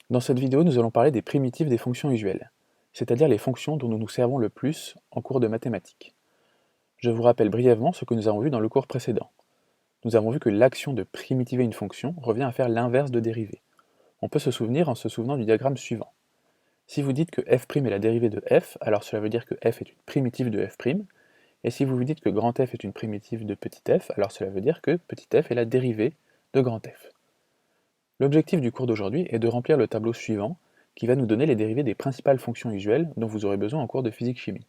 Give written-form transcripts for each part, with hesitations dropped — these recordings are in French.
Dans cette vidéo, nous allons parler des primitives des fonctions usuelles, c'est-à-dire les fonctions dont nous nous servons le plus en cours de mathématiques. Je vous rappelle brièvement ce que nous avons vu dans le cours précédent. Nous avons vu que l'action de primitiver une fonction revient à faire l'inverse de dériver. On peut se souvenir en se souvenant du diagramme suivant. Si vous dites que f' est la dérivée de f, alors cela veut dire que f est une primitive de f', et si vous vous dites que grand F est une primitive de petit f, alors cela veut dire que petit f est la dérivée de grand F. L'objectif du cours d'aujourd'hui est de remplir le tableau suivant, qui va nous donner les dérivées des principales fonctions usuelles dont vous aurez besoin en cours de physique-chimie.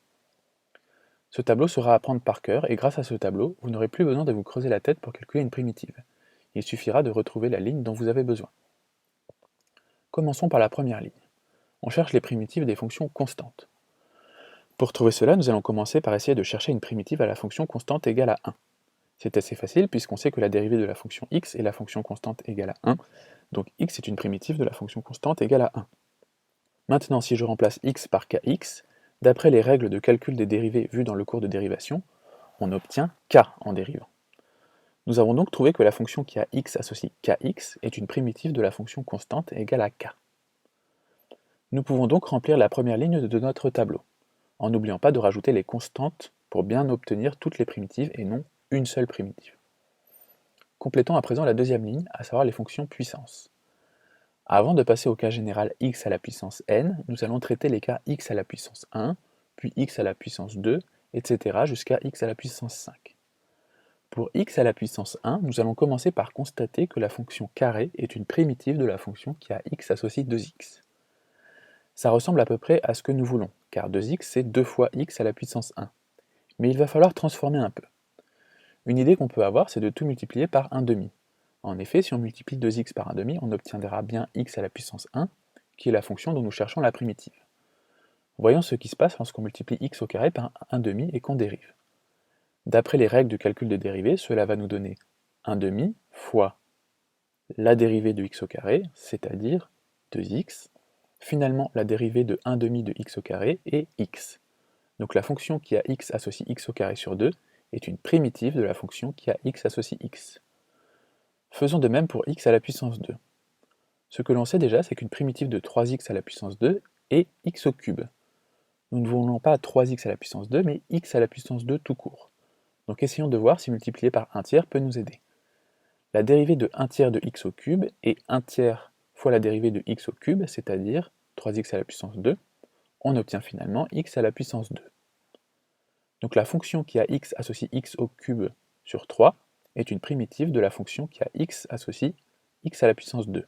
Ce tableau sera à apprendre par cœur, et grâce à ce tableau, vous n'aurez plus besoin de vous creuser la tête pour calculer une primitive. Il suffira de retrouver la ligne dont vous avez besoin. Commençons par la première ligne. On cherche les primitives des fonctions constantes. Pour trouver cela, nous allons commencer par essayer de chercher une primitive à la fonction constante égale à 1. C'est assez facile puisqu'on sait que la dérivée de la fonction x est la fonction constante égale à 1, donc x est une primitive de la fonction constante égale à 1. Maintenant, si je remplace x par kx, d'après les règles de calcul des dérivées vues dans le cours de dérivation, on obtient k en dérivant. Nous avons donc trouvé que la fonction qui a x associe kx est une primitive de la fonction constante égale à k. Nous pouvons donc remplir la première ligne de notre tableau, en n'oubliant pas de rajouter les constantes pour bien obtenir toutes les primitives et non une seule primitive. Complétons à présent la deuxième ligne, à savoir les fonctions puissance. Avant de passer au cas général x à la puissance n, nous allons traiter les cas x à la puissance 1, puis x à la puissance 2, etc. jusqu'à x à la puissance 5. Pour x à la puissance 1, nous allons commencer par constater que la fonction carré est une primitive de la fonction qui a x associe 2x. Ça ressemble à peu près à ce que nous voulons, car 2x c'est 2 fois x à la puissance 1. Mais il va falloir transformer un peu. Une idée qu'on peut avoir, c'est de tout multiplier par 1/2. En effet, si on multiplie 2x par 1/2, on obtiendra bien x à la puissance 1, qui est la fonction dont nous cherchons la primitive. Voyons ce qui se passe lorsqu'on multiplie x au carré par 1/2 et qu'on dérive. D'après les règles de calcul des dérivées, cela va nous donner 1/2 fois la dérivée de x au carré, c'est-à-dire 2x. Finalement, la dérivée de 1/2 de x au carré est x. Donc la fonction qui a x associe x au carré sur 2 est une primitive de la fonction qui a x associe x. Faisons de même pour x à la puissance 2. Ce que l'on sait déjà, c'est qu'une primitive de 3x à la puissance 2 est x au cube. Nous ne voulons pas 3x à la puissance 2, mais x à la puissance 2 tout court. Donc essayons de voir si multiplier par 1 tiers peut nous aider. La dérivée de 1 tiers de x au cube est 1 tiers fois la dérivée de x au cube, c'est-à-dire 3x à la puissance 2. On obtient finalement x à la puissance 2. Donc la fonction qui a x associe x au cube sur 3 est une primitive de la fonction qui a x associe x à la puissance 2.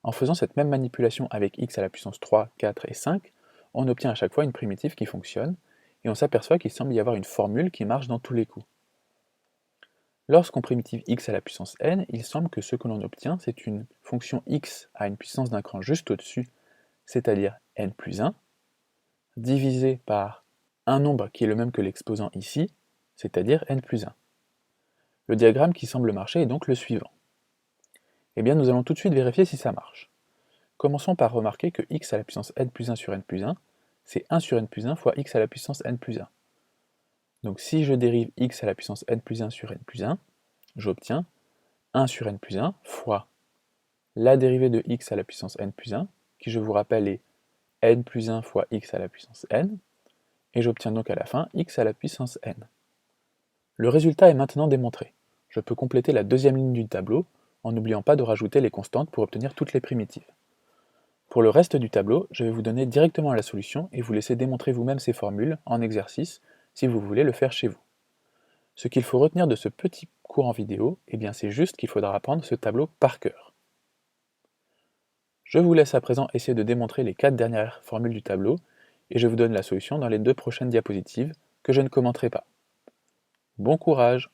En faisant cette même manipulation avec x à la puissance 3, 4 et 5, on obtient à chaque fois une primitive qui fonctionne, et on s'aperçoit qu'il semble y avoir une formule qui marche dans tous les coups. Lorsqu'on primitive x à la puissance n, il semble que ce que l'on obtient, c'est une fonction x à une puissance d'un cran juste au-dessus, c'est-à-dire n plus 1, divisé par un nombre qui est le même que l'exposant ici, c'est-à-dire n plus 1. Le diagramme qui semble marcher est donc le suivant. Eh bien, nous allons tout de suite vérifier si ça marche. Commençons par remarquer que x à la puissance n plus 1 sur n plus 1, c'est 1 sur n plus 1 fois x à la puissance n plus 1. Donc si je dérive x à la puissance n plus 1 sur n plus 1, j'obtiens 1 sur n plus 1 fois la dérivée de x à la puissance n plus 1, qui je vous rappelle est n plus 1 fois x à la puissance n, et j'obtiens donc à la fin x à la puissance n. Le résultat est maintenant démontré. Je peux compléter la deuxième ligne du tableau, en n'oubliant pas de rajouter les constantes pour obtenir toutes les primitives. Pour le reste du tableau, je vais vous donner directement la solution et vous laisser démontrer vous-même ces formules en exercice si vous voulez le faire chez vous. Ce qu'il faut retenir de ce petit cours en vidéo, eh bien c'est juste qu'il faudra apprendre ce tableau par cœur. Je vous laisse à présent essayer de démontrer les 4 dernières formules du tableau et je vous donne la solution dans les 2 prochaines diapositives que je ne commenterai pas. Bon courage!